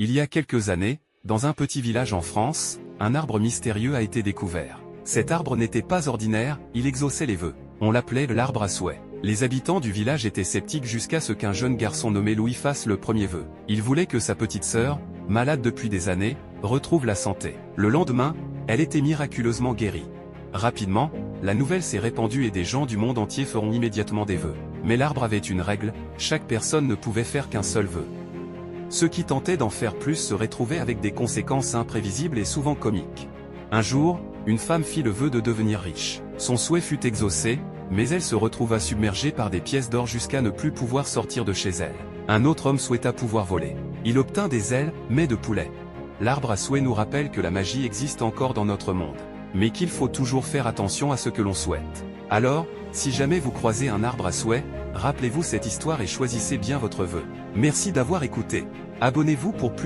Il y a quelques années, dans un petit village en France, un arbre mystérieux a été découvert. Cet arbre n'était pas ordinaire, il exauçait les vœux. On l'appelait l'arbre à souhait. Les habitants du village étaient sceptiques jusqu'à ce qu'un jeune garçon nommé Louis fasse le premier vœu. Il voulait que sa petite sœur, malade depuis des années, retrouve la santé. Le lendemain, elle était miraculeusement guérie. Rapidement, la nouvelle s'est répandue et des gens du monde entier feront immédiatement des vœux. Mais l'arbre avait une règle, chaque personne ne pouvait faire qu'un seul vœu. Ceux qui tentaient d'en faire plus se retrouvaient avec des conséquences imprévisibles et souvent comiques. Un jour, une femme fit le vœu de devenir riche. Son souhait fut exaucé, mais elle se retrouva submergée par des pièces d'or jusqu'à ne plus pouvoir sortir de chez elle. Un autre homme souhaita pouvoir voler. Il obtint des ailes, mais de poulet. L'arbre à souhait nous rappelle que la magie existe encore dans notre monde, mais qu'il faut toujours faire attention à ce que l'on souhaite. Alors, si jamais vous croisez un arbre à souhait, rappelez-vous cette histoire et choisissez bien votre vœu. Merci d'avoir écouté. Abonnez-vous pour plus